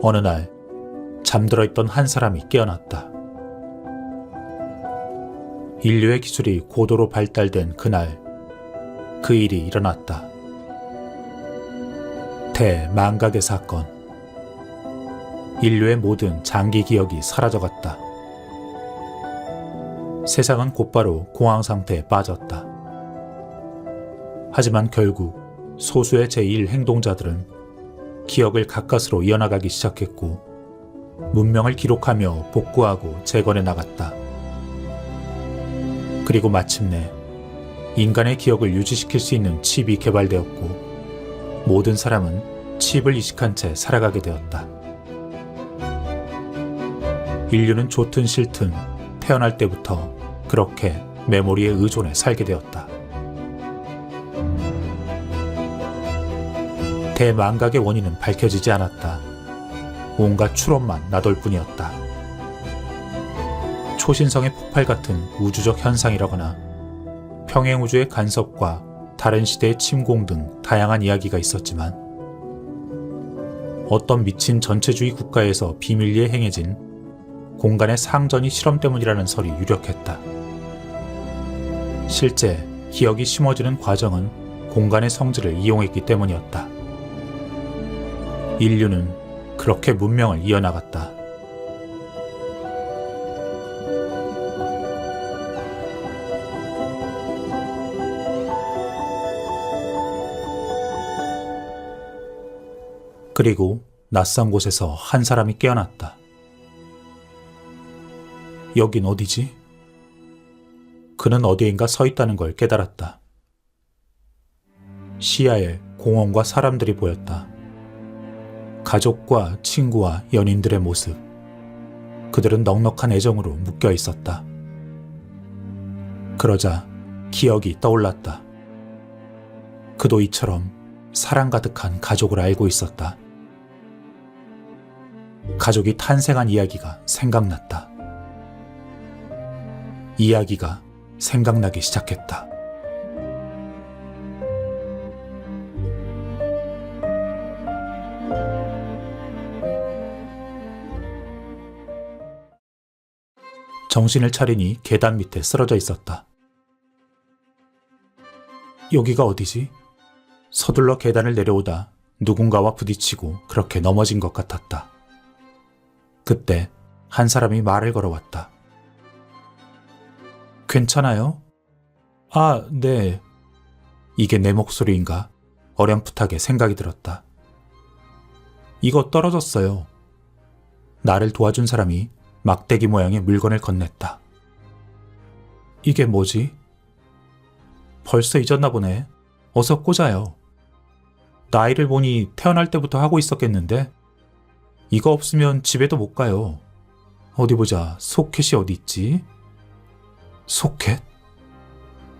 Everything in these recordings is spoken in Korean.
어느 날 잠들어 있던 한 사람이 깨어났다. 인류의 기술이 고도로 발달된 그날 그 일이 일어났다. 대망각의 사건. 인류의 모든 장기 기억이 사라져갔다. 세상은 곧바로 공황 상태에 빠졌다. 하지만 결국 소수의 제1 행동자들은 기억을 가까스로 이어나가기 시작했고 문명을 기록하며 복구하고 재건해 나갔다. 그리고 마침내 인간의 기억을 유지시킬 수 있는 칩이 개발되었고 모든 사람은 칩을 이식한 채 살아가게 되었다. 인류는 좋든 싫든 태어날 때부터 그렇게 메모리에 의존해 살게 되었다. 대망각의 원인은 밝혀지지 않았다. 온갖 추론만 나돌 뿐이었다. 초신성의 폭발 같은 우주적 현상이라거나 평행우주의 간섭과 다른 시대의 침공 등 다양한 이야기가 있었지만 어떤 미친 전체주의 국가에서 비밀리에 행해진 공간의 상전이 실험 때문이라는 설이 유력했다. 실제 기억이 심어지는 과정은 공간의 성질을 이용했기 때문이었다. 인류는 그렇게 문명을 이어나갔다. 그리고 낯선 곳에서 한 사람이 깨어났다. 여긴 어디지? 그는 어디인가 서 있다는 걸 깨달았다. 시야에 공원과 사람들이 보였다. 가족과 친구와 연인들의 모습. 그들은 넉넉한 애정으로 묶여 있었다. 그러자 기억이 떠올랐다. 그도 이처럼 사랑 가득한 가족을 알고 있었다. 가족이 탄생한 이야기가 생각났다. 이야기가 생각나기 시작했다. 정신을 차리니 계단 밑에 쓰러져 있었다. 여기가 어디지? 서둘러 계단을 내려오다 누군가와 부딪히고 그렇게 넘어진 것 같았다. 그때 한 사람이 말을 걸어왔다. 괜찮아요? 아, 네. 이게 내 목소리인가? 어렴풋하게 생각이 들었다. 이거 떨어졌어요. 나를 도와준 사람이 막대기 모양의 물건을 건넸다. 이게 뭐지? 벌써 잊었나 보네. 어서 꽂아요. 나이를 보니 태어날 때부터 하고 있었겠는데 이거 없으면 집에도 못 가요. 어디 보자. 소켓이 어디 있지? 소켓?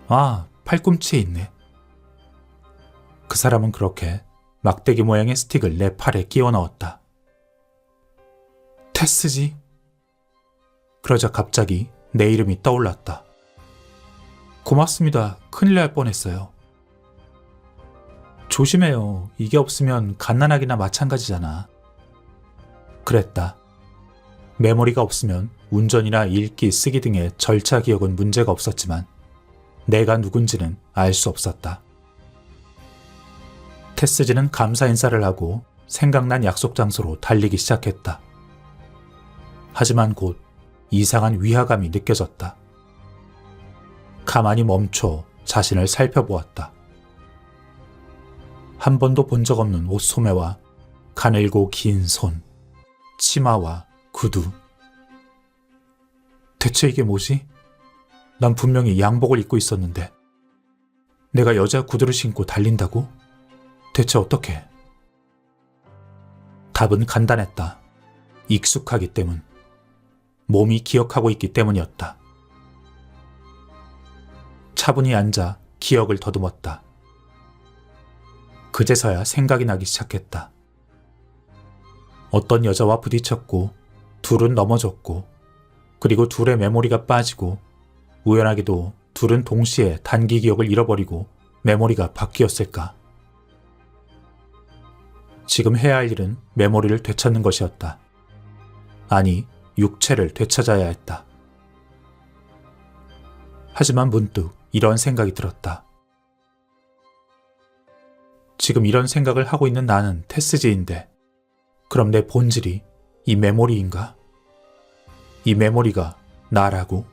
아, 팔꿈치에 있네. 그 사람은 그렇게 막대기 모양의 스틱을 내 팔에 끼워 넣었다. 테스지? 그러자 갑자기 내 이름이 떠올랐다. 고맙습니다. 큰일 날 뻔했어요. 조심해요. 이게 없으면 갓난아기나 마찬가지잖아. 그랬다. 메모리가 없으면 운전이나 읽기, 쓰기 등의 절차 기억은 문제가 없었지만 내가 누군지는 알 수 없었다. 테스지는 감사 인사를 하고 생각난 약속 장소로 달리기 시작했다. 하지만 곧 이상한 위화감이 느껴졌다. 가만히 멈춰 자신을 살펴보았다. 한 번도 본 적 없는 옷소매와 가늘고 긴 손, 치마와 구두. 대체 이게 뭐지? 난 분명히 양복을 입고 있었는데 내가 여자 구두를 신고 달린다고? 대체 어떻게? 답은 간단했다. 익숙하기 때문. 몸이 기억하고 있기 때문이었다. 차분히 앉아 기억을 더듬었다. 그제서야 생각이 나기 시작했다. 어떤 여자와 부딪혔고 둘은 넘어졌고 그리고 둘의 메모리가 빠지고 우연하게도 둘은 동시에 단기 기억을 잃어버리고 메모리가 바뀌었을까? 지금 해야 할 일은 메모리를 되찾는 것이었다. 아니, 육체를 되찾아야 했다. 하지만 문득 이런 생각이 들었다. 지금 이런 생각을 하고 있는 나는 테스지인데, 그럼 내 본질이 이 메모리인가? 이 메모리가 나라고?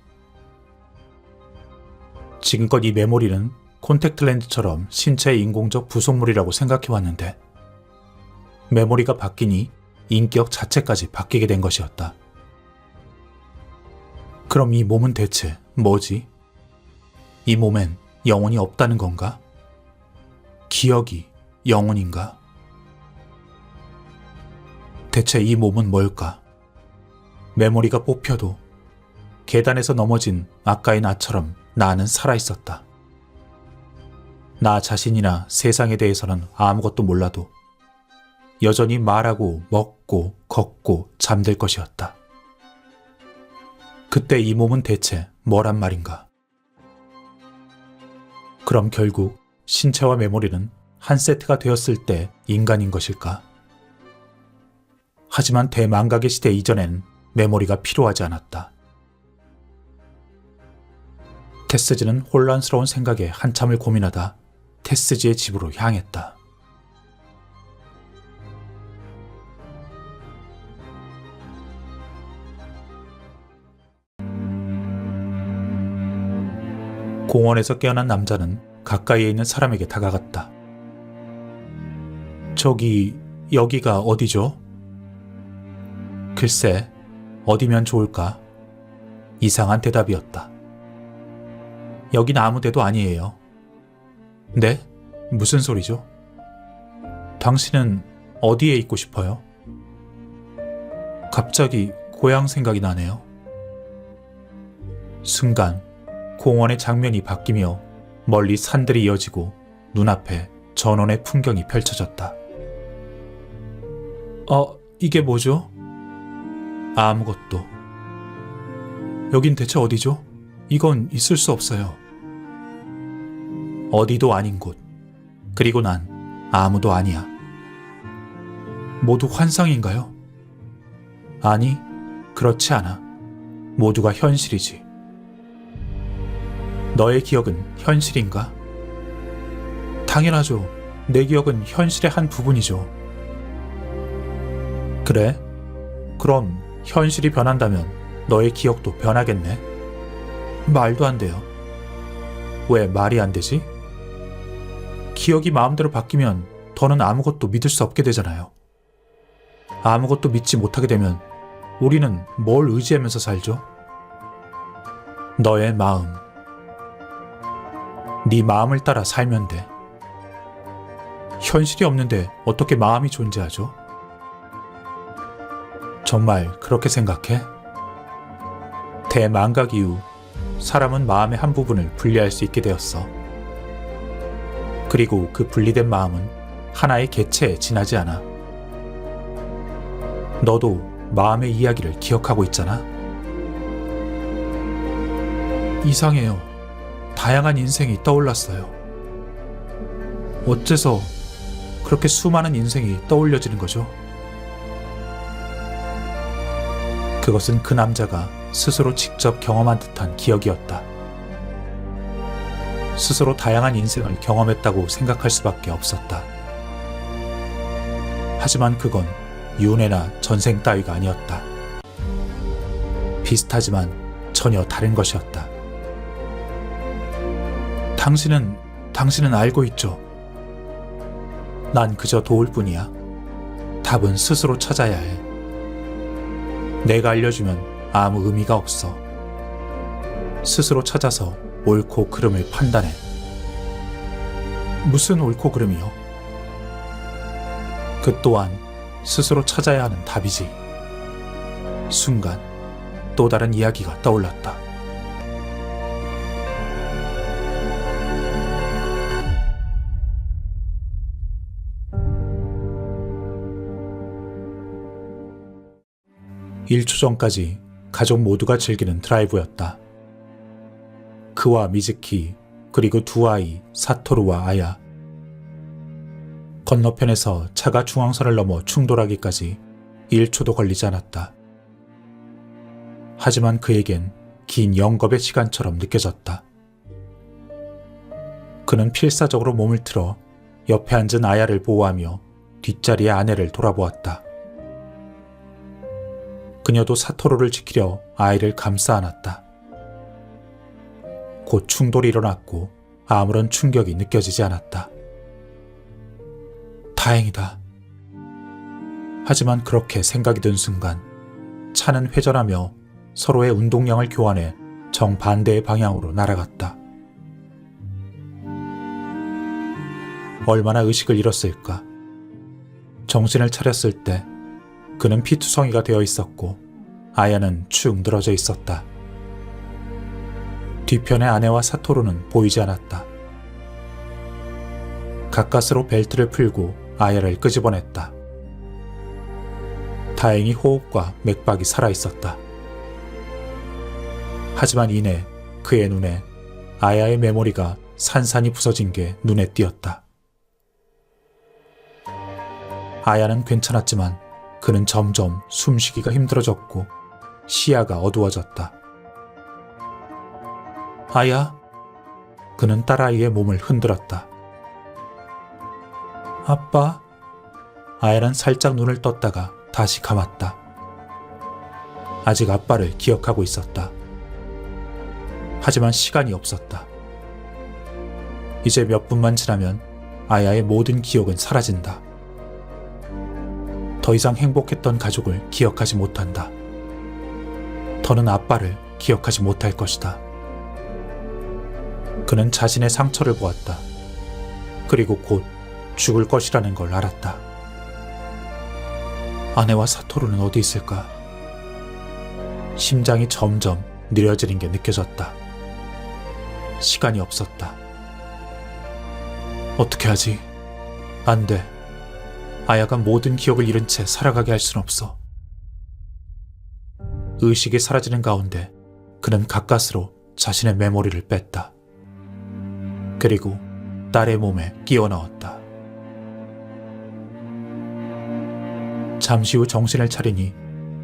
지금껏 이 메모리는 콘택트 렌즈처럼 신체의 인공적 부속물이라고 생각해왔는데, 메모리가 바뀌니 인격 자체까지 바뀌게 된 것이었다. 그럼 이 몸은 대체 뭐지? 이 몸엔 영혼이 없다는 건가? 기억이 영혼인가? 대체 이 몸은 뭘까? 메모리가 뽑혀도 계단에서 넘어진 아까의 나처럼 나는 살아있었다. 나 자신이나 세상에 대해서는 아무것도 몰라도 여전히 말하고 먹고 걷고 잠들 것이었다. 그때 이 몸은 대체 뭐란 말인가? 그럼 결국 신체와 메모리는 한 세트가 되었을 때 인간인 것일까? 하지만 대망각의 시대 이전엔 메모리가 필요하지 않았다. 테스지는 혼란스러운 생각에 한참을 고민하다 테스지의 집으로 향했다. 공원에서 깨어난 남자는 가까이에 있는 사람에게 다가갔다. 여기가 어디죠? 글쎄, 어디면 좋을까? 이상한 대답이었다. 여긴 아무 데도 아니에요. 네? 무슨 소리죠? 당신은 어디에 있고 싶어요? 갑자기 고향 생각이 나네요. 순간 공원의 장면이 바뀌며 멀리 산들이 이어지고 눈앞에 전원의 풍경이 펼쳐졌다. 이게 뭐죠? 아무것도. 여긴 대체 어디죠? 이건 있을 수 없어요. 어디도 아닌 곳. 그리고 난 아무도 아니야. 모두 환상인가요? 아니, 그렇지 않아. 모두가 현실이지. 너의 기억은 현실인가? 당연하죠. 내 기억은 현실의 한 부분이죠. 그래? 그럼 현실이 변한다면 너의 기억도 변하겠네? 말도 안 돼요. 왜 말이 안 되지? 기억이 마음대로 바뀌면 더는 아무것도 믿을 수 없게 되잖아요. 아무것도 믿지 못하게 되면 우리는 뭘 의지하면서 살죠? 너의 마음. 네 마음을 따라 살면 돼. 현실이 없는데 어떻게 마음이 존재하죠? 정말 그렇게 생각해? 대망각 이후 사람은 마음의 한 부분을 분리할 수 있게 되었어. 그리고 그 분리된 마음은 하나의 개체에 지나지 않아. 너도 마음의 이야기를 기억하고 있잖아. 이상해요. 다양한 인생이 떠올랐어요. 어째서 그렇게 수많은 인생이 떠올려지는 거죠? 그것은 그 남자가 스스로 직접 경험한 듯한 기억이었다. 스스로 다양한 인생을 경험했다고 생각할 수밖에 없었다. 하지만 그건 윤회나 전생 따위가 아니었다. 비슷하지만 전혀 다른 것이었다. 당신은 알고 있죠? 난 그저 도울 뿐이야. 답은 스스로 찾아야 해. 내가 알려주면 아무 의미가 없어. 스스로 찾아서 옳고 그름을 판단해. 무슨 옳고 그름이요? 그 또한 스스로 찾아야 하는 답이지. 순간 또 다른 이야기가 떠올랐다. (1초) 전까지 가족 모두가 즐기는 드라이브였다. 그와 미즈키, 그리고 두 아이 사토루와 아야. 건너편에서 차가 중앙선을 넘어 충돌하기까지 1초도 걸리지 않았다. 하지만 그에겐 긴 영겁의 시간처럼 느껴졌다. 그는 필사적으로 몸을 틀어 옆에 앉은 아야를 보호하며 뒷자리의 아내를 돌아보았다. 그녀도 사토루를 지키려 아이를 감싸 안았다. 곧 충돌이 일어났고 아무런 충격이 느껴지지 않았다. 다행이다. 하지만 그렇게 생각이 든 순간 차는 회전하며 서로의 운동량을 교환해 정반대의 방향으로 날아갔다. 얼마나 의식을 잃었을까. 정신을 차렸을 때 그는 피투성이가 되어 있었고 아야는 축 늘어져 있었다. 뒤편의 아내와 사토루는 보이지 않았다. 가까스로 벨트를 풀고 아야를 끄집어냈다. 다행히 호흡과 맥박이 살아있었다. 하지만 이내 그의 눈에 아야의 메모리가 산산이 부서진 게 눈에 띄었다. 아야는 괜찮았지만 그는 점점 숨쉬기가 힘들어졌고 시야가 어두워졌다. 아야? 그는 딸아이의 몸을 흔들었다. 아빠? 아야는 살짝 눈을 떴다가 다시 감았다. 아직 아빠를 기억하고 있었다. 하지만 시간이 없었다. 이제 몇 분만 지나면 아야의 모든 기억은 사라진다. 더 이상 행복했던 가족을 기억하지 못한다. 더는 아빠를 기억하지 못할 것이다. 그는 자신의 상처를 보았다. 그리고 곧 죽을 것이라는 걸 알았다. 아내와 사토루는 어디 있을까? 심장이 점점 느려지는 게 느껴졌다. 시간이 없었다. 어떻게 하지? 안 돼. 아야가 모든 기억을 잃은 채 살아가게 할 순 없어. 의식이 사라지는 가운데 그는 가까스로 자신의 메모리를 뺐다. 그리고 딸의 몸에 끼워 넣었다. 잠시 후 정신을 차리니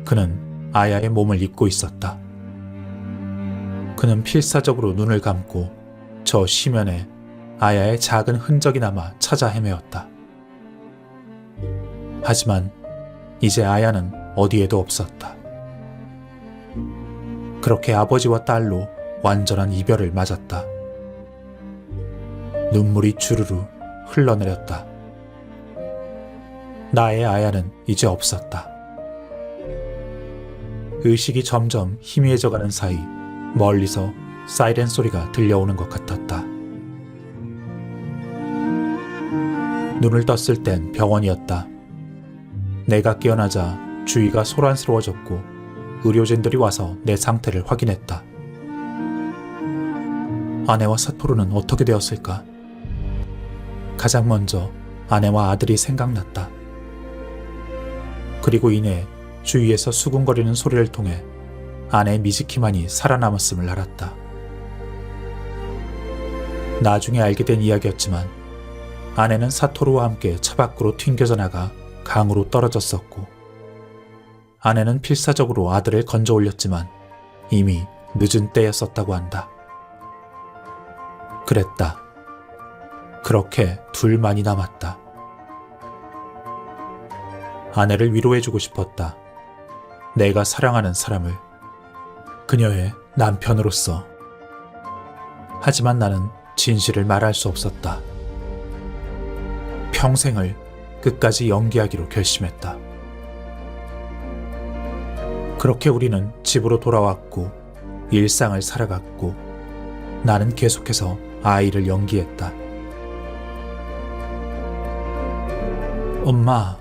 그는 아야의 몸을 입고 있었다. 그는 필사적으로 눈을 감고 저 시면에 아야의 작은 흔적이 남아 찾아 헤매었다. 하지만 이제 아야는 어디에도 없었다. 그렇게 아버지와 딸로 완전한 이별을 맞았다. 눈물이 주르르 흘러내렸다. 나의 아야는 이제 없었다. 의식이 점점 희미해져가는 사이 멀리서 사이렌 소리가 들려오는 것 같았다. 눈을 떴을 땐 병원이었다. 내가 깨어나자 주위가 소란스러워졌고 의료진들이 와서 내 상태를 확인했다. 아내와 사토루는 어떻게 되었을까? 가장 먼저 아내와 아들이 생각났다. 그리고 이내 주위에서 수군거리는 소리를 통해 아내 미즈키만이 살아남았음을 알았다. 나중에 알게 된 이야기였지만 아내는 사토루와 함께 차 밖으로 튕겨져 나가 강으로 떨어졌었고 아내는 필사적으로 아들을 건져 올렸지만 이미 늦은 때였었다고 한다. 그랬다. 그렇게 둘만이 남았다. 아내를 위로해주고 싶었다. 내가 사랑하는 사람을, 그녀의 남편으로서. 하지만 나는 진실을 말할 수 없었다. 평생을 끝까지 연기하기로 결심했다. 그렇게 우리는 집으로 돌아왔고 일상을 살아갔고 나는 계속해서 아이를 연기했다. 엄마.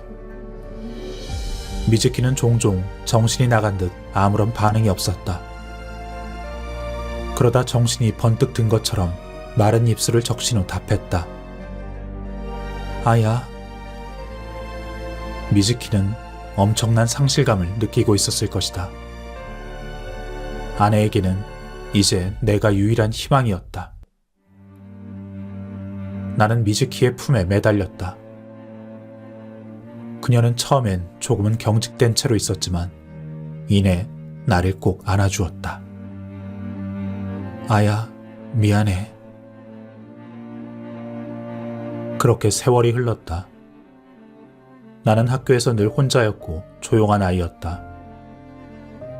미즈키는 종종 정신이 나간 듯 아무런 반응이 없었다. 그러다 정신이 번뜩 든 것처럼 마른 입술을 적신 후 답했다. 아야. 미즈키는 엄청난 상실감을 느끼고 있었을 것이다. 아내에게는 이제 내가 유일한 희망이었다. 나는 미즈키의 품에 매달렸다. 그녀는 처음엔 조금은 경직된 채로 있었지만 이내 나를 꼭 안아주었다. 아야, 미안해. 그렇게 세월이 흘렀다. 나는 학교에서 늘 혼자였고 조용한 아이였다.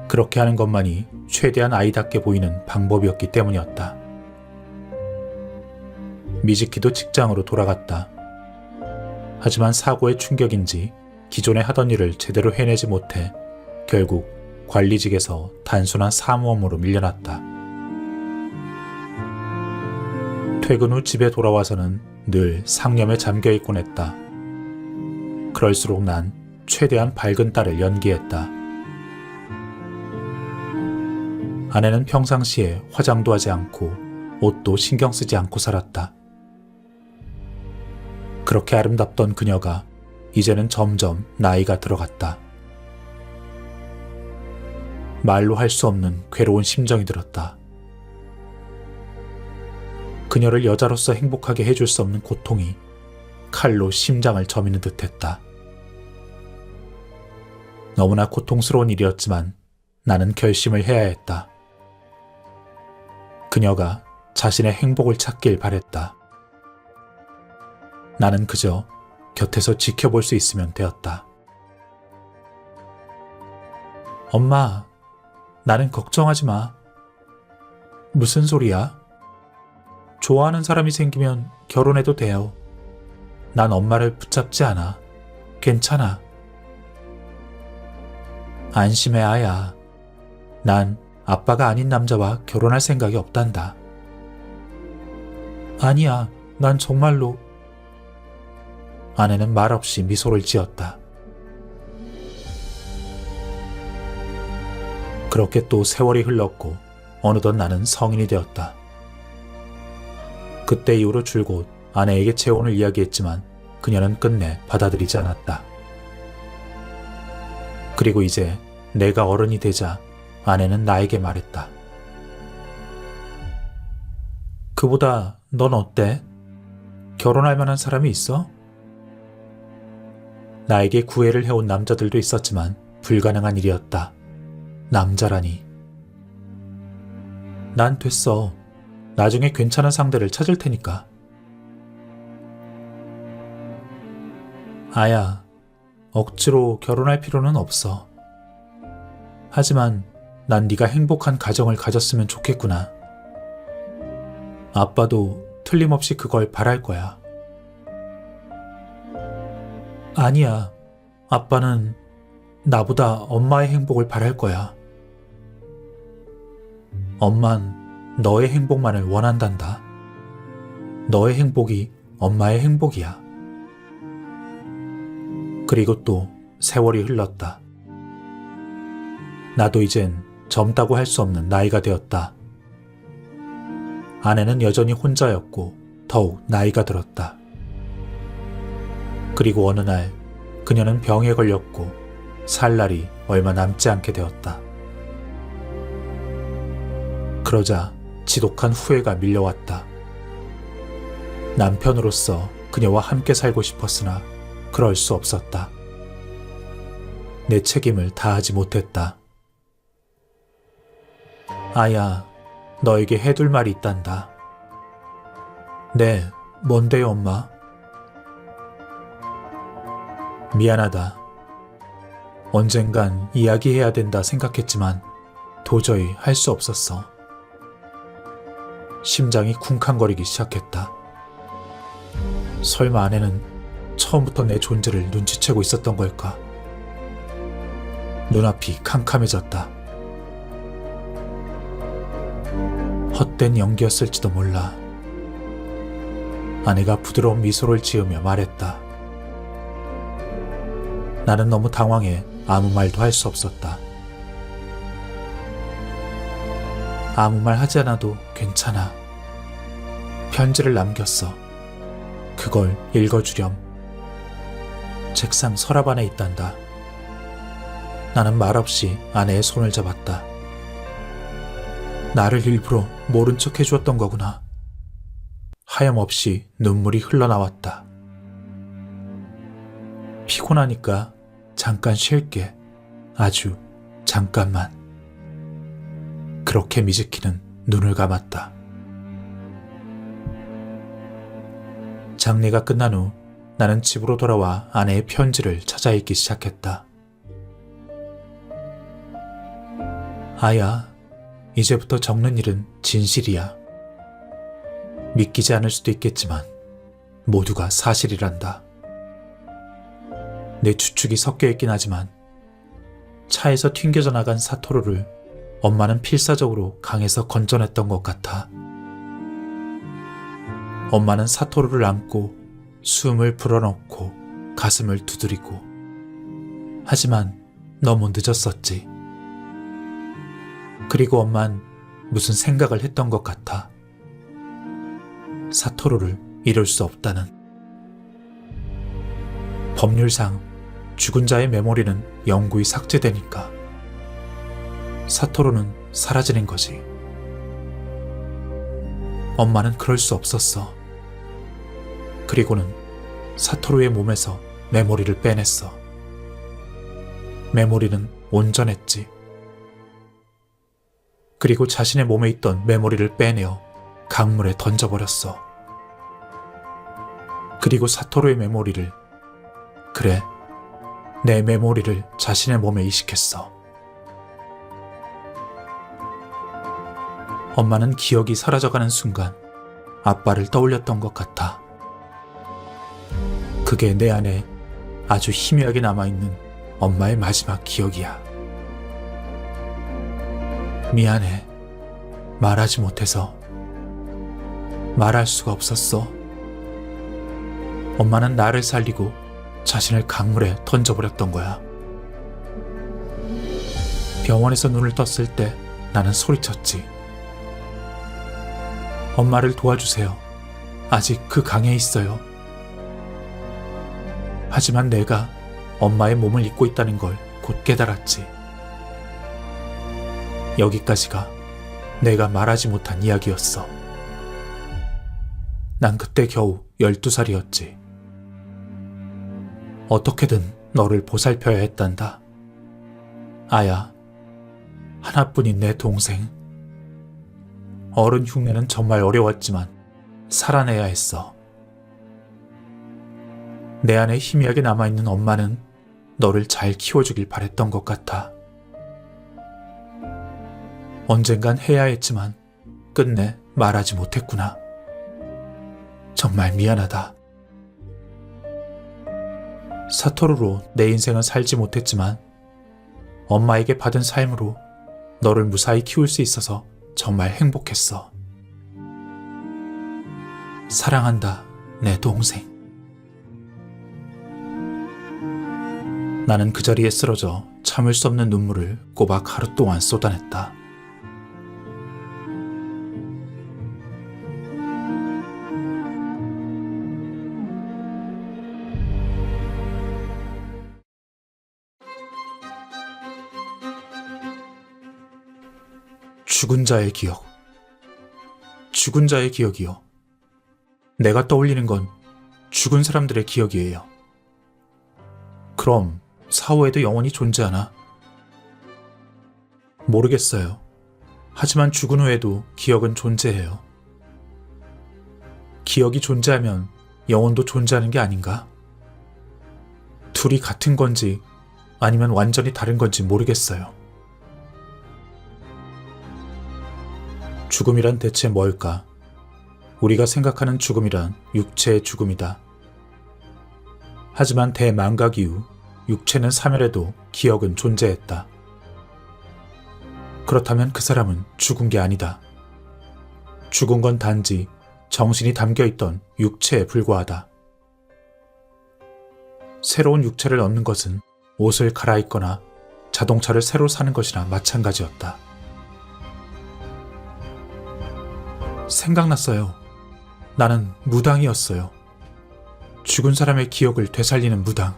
그렇게 하는 것만이 최대한 아이답게 보이는 방법이었기 때문이었다. 미즈키도 직장으로 돌아갔다. 하지만 사고의 충격인지 기존에 하던 일을 제대로 해내지 못해 결국 관리직에서 단순한 사무업무로 밀려났다. 퇴근 후 집에 돌아와서는 늘 상념에 잠겨있곤 했다. 그럴수록 난 최대한 밝은 딸을 연기했다. 아내는 평상시에 화장도 하지 않고 옷도 신경 쓰지 않고 살았다. 그렇게 아름답던 그녀가 이제는 점점 나이가 들어갔다. 말로 할 수 없는 괴로운 심정이 들었다. 그녀를 여자로서 행복하게 해줄 수 없는 고통이 칼로 심장을 저미는 듯했다. 너무나 고통스러운 일이었지만 나는 결심을 해야 했다. 그녀가 자신의 행복을 찾길 바랬다. 나는 그저 곁에서 지켜볼 수 있으면 되었다. 엄마, 나는 걱정하지 마. 무슨 소리야? 좋아하는 사람이 생기면 결혼해도 돼요. 난 엄마를 붙잡지 않아. 괜찮아. 안심해, 아야. 난 아빠가 아닌 남자와 결혼할 생각이 없단다. 아니야, 난 정말로. 아내는 말없이 미소를 지었다. 그렇게 또 세월이 흘렀고 어느덧 나는 성인이 되었다. 그때 이후로 줄곧 아내에게 재혼을 이야기했지만 그녀는 끝내 받아들이지 않았다. 그리고 이제 내가 어른이 되자 아내는 나에게 말했다. 그보다 넌 어때? 결혼할 만한 사람이 있어? 나에게 구애를 해온 남자들도 있었지만 불가능한 일이었다. 남자라니. 난 됐어. 나중에 괜찮은 상대를 찾을 테니까. 아야, 억지로 결혼할 필요는 없어. 하지만 난 네가 행복한 가정을 가졌으면 좋겠구나. 아빠도 틀림없이 그걸 바랄 거야. 아니야. 아빠는 나보다 엄마의 행복을 바랄 거야. 엄만 너의 행복만을 원한단다. 너의 행복이 엄마의 행복이야. 그리고 또 세월이 흘렀다. 나도 이젠 젊다고 할 수 없는 나이가 되었다. 아내는 여전히 혼자였고 더욱 나이가 들었다. 그리고 어느 날 그녀는 병에 걸렸고 살 날이 얼마 남지 않게 되었다. 그러자 지독한 후회가 밀려왔다. 남편으로서 그녀와 함께 살고 싶었으나 그럴 수 없었다. 내 책임을 다하지 못했다. 아야, 너에게 해둘 말이 있단다. 네, 뭔데요, 엄마? 미안하다. 언젠간 이야기해야 된다 생각했지만 도저히 할 수 없었어. 심장이 쿵쾅거리기 시작했다. 설마 아내는 처음부터 내 존재를 눈치채고 있었던 걸까? 눈앞이 캄캄해졌다. 헛된 연기였을지도 몰라. 아내가 부드러운 미소를 지으며 말했다. 나는 너무 당황해 아무 말도 할 수 없었다. 아무 말 하지 않아도 괜찮아. 편지를 남겼어. 그걸 읽어주렴. 책상 서랍 안에 있단다. 나는 말없이 아내의 손을 잡았다. 나를 일부러 모른 척 해주었던 거구나. 하염없이 눈물이 흘러나왔다. 피곤하니까 잠깐 쉴게. 아주 잠깐만. 그렇게 미즈키는 눈을 감았다. 장례가 끝난 후 나는 집으로 돌아와 아내의 편지를 찾아 읽기 시작했다. 아야, 이제부터 적는 일은 진실이야. 믿기지 않을 수도 있겠지만 모두가 사실이란다. 내 추측이 섞여 있긴 하지만 차에서 튕겨져 나간 사토루를 엄마는 필사적으로 강에서 건져냈던 것 같아. 엄마는 사토루를 안고 숨을 불어넣고 가슴을 두드리고. 하지만 너무 늦었었지. 그리고 엄만 무슨 생각을 했던 것 같아. 사토루를 잃을 수 없다는. 법률상 죽은 자의 메모리는 영구히 삭제되니까 사토루는 사라지는 거지. 엄마는 그럴 수 없었어. 그리고는 사토루의 몸에서 메모리를 빼냈어. 메모리는 온전했지. 그리고 자신의 몸에 있던 메모리를 빼내어 강물에 던져버렸어. 그리고 사토루의 메모리를, 그래, 내 메모리를 자신의 몸에 이식했어. 엄마는 기억이 사라져가는 순간 아빠를 떠올렸던 것 같아. 그게 내 안에 아주 희미하게 남아있는 엄마의 마지막 기억이야. 미안해. 말하지 못해서. 말할 수가 없었어. 엄마는 나를 살리고 자신을 강물에 던져버렸던 거야. 병원에서 눈을 떴을 때 나는 소리쳤지. 엄마를 도와주세요. 아직 그 강에 있어요. 하지만 내가 엄마의 몸을 잊고 있다는 걸 곧 깨달았지. 여기까지가 내가 말하지 못한 이야기였어. 난 그때 겨우 12살이었지. 어떻게든 너를 보살펴야 했단다. 아야, 하나뿐인 내 동생. 어른 흉내는 정말 어려웠지만 살아내야 했어. 내 안에 희미하게 남아있는 엄마는 너를 잘 키워주길 바랬던 것 같아. 언젠간 해야 했지만 끝내 말하지 못했구나. 정말 미안하다. 사토루로 내 인생은 살지 못했지만 엄마에게 받은 삶으로 너를 무사히 키울 수 있어서 정말 행복했어. 사랑한다, 내 동생. 나는 그 자리에 쓰러져 참을 수 없는 눈물을 꼬박 하루 동안 쏟아냈다. 죽은 자의 기억. 죽은 자의 기억이요. 내가 떠올리는 건 죽은 사람들의 기억이에요. 그럼 사후에도 영원히 존재하나? 모르겠어요. 하지만 죽은 후에도 기억은 존재해요. 기억이 존재하면 영혼도 존재하는 게 아닌가? 둘이 같은 건지 아니면 완전히 다른 건지 모르겠어요. 죽음이란 대체 뭘까? 우리가 생각하는 죽음이란 육체의 죽음이다. 하지만 대망각 이후 육체는 사멸해도 기억은 존재했다. 그렇다면 그 사람은 죽은 게 아니다. 죽은 건 단지 정신이 담겨있던 육체에 불과하다. 새로운 육체를 얻는 것은 옷을 갈아입거나 자동차를 새로 사는 것이나 마찬가지였다. 생각났어요. 나는 무당이었어요. 죽은 사람의 기억을 되살리는 무당.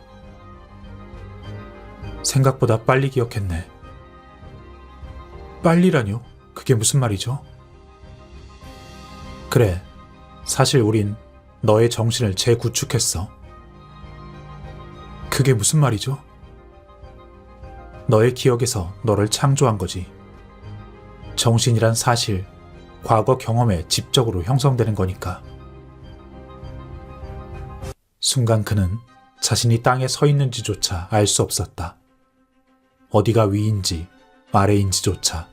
생각보다 빨리 기억했네. 빨리라뇨? 그게 무슨 말이죠? 그래, 사실 우린 너의 정신을 재구축했어. 그게 무슨 말이죠? 너의 기억에서 너를 창조한 거지. 정신이란 사실, 과거 경험에 집적으로 형성되는 거니까. 순간 그는 자신이 땅에 서 있는지조차 알 수 없었다. 어디가 위인지 아래인지조차.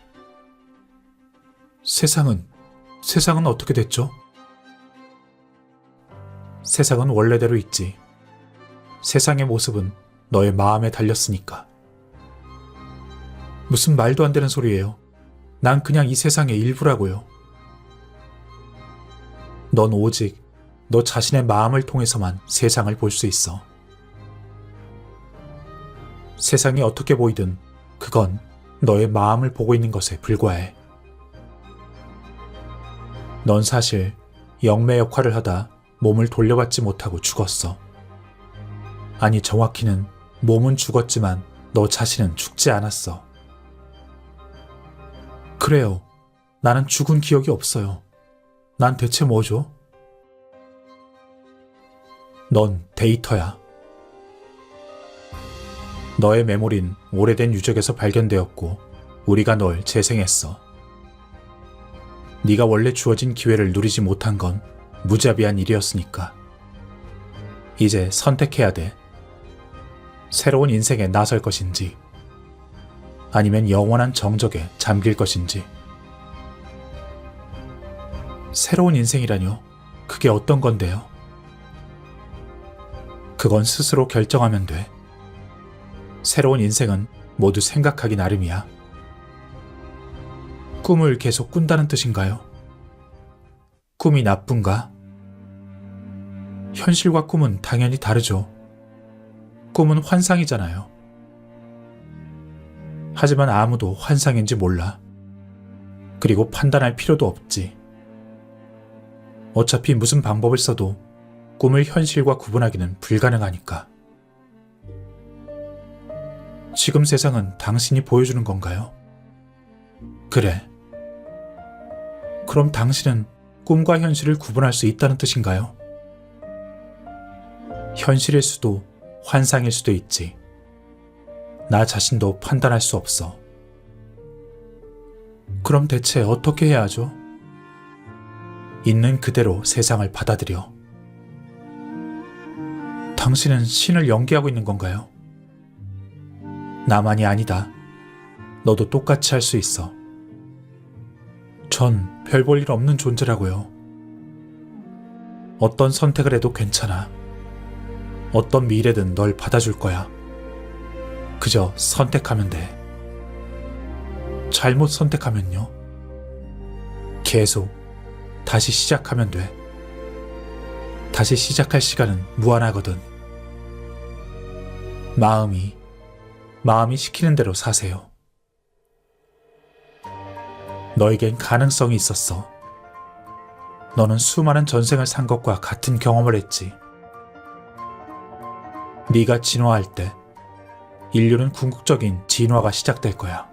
세상은 어떻게 됐죠? 세상은 원래대로 있지. 세상의 모습은 너의 마음에 달렸으니까. 무슨 말도 안 되는 소리예요. 난 그냥 이 세상의 일부라고요. 넌 오직 너 자신의 마음을 통해서만 세상을 볼 수 있어. 세상이 어떻게 보이든 그건 너의 마음을 보고 있는 것에 불과해. 넌 사실 영매 역할을 하다 몸을 돌려받지 못하고 죽었어. 아니, 정확히는 몸은 죽었지만 너 자신은 죽지 않았어. 그래요. 나는 죽은 기억이 없어요. 난 대체 뭐죠? 넌 데이터야. 너의 메모린 오래된 유적에서 발견되었고 우리가 널 재생했어. 네가 원래 주어진 기회를 누리지 못한 건 무자비한 일이었으니까. 이제 선택해야 돼. 새로운 인생에 나설 것인지 아니면 영원한 정적에 잠길 것인지. 새로운 인생이라뇨? 그게 어떤 건데요? 그건 스스로 결정하면 돼. 새로운 인생은 모두 생각하기 나름이야. 꿈을 계속 꾼다는 뜻인가요? 꿈이 나쁜가? 현실과 꿈은 당연히 다르죠. 꿈은 환상이잖아요. 하지만 아무도 환상인지 몰라. 그리고 판단할 필요도 없지. 어차피 무슨 방법을 써도 꿈을 현실과 구분하기는 불가능하니까. 지금 세상은 당신이 보여주는 건가요? 그래. 그럼 당신은 꿈과 현실을 구분할 수 있다는 뜻인가요? 현실일 수도 환상일 수도 있지. 나 자신도 판단할 수 없어. 그럼 대체 어떻게 해야 하죠? 있는 그대로 세상을 받아들여. 당신은 신을 연기하고 있는 건가요? 나만이 아니다. 너도 똑같이 할 수 있어. 전 별 볼 일 없는 존재라고요. 어떤 선택을 해도 괜찮아. 어떤 미래든 널 받아줄 거야. 그저 선택하면 돼. 잘못 선택하면요? 계속 다시 시작하면 돼. 다시 시작할 시간은 무한하거든. 마음이 시키는 대로 사세요. 너에겐 가능성이 있었어. 너는 수많은 전생을 산 것과 같은 경험을 했지. 네가 진화할 때 인류는 궁극적인 진화가 시작될 거야.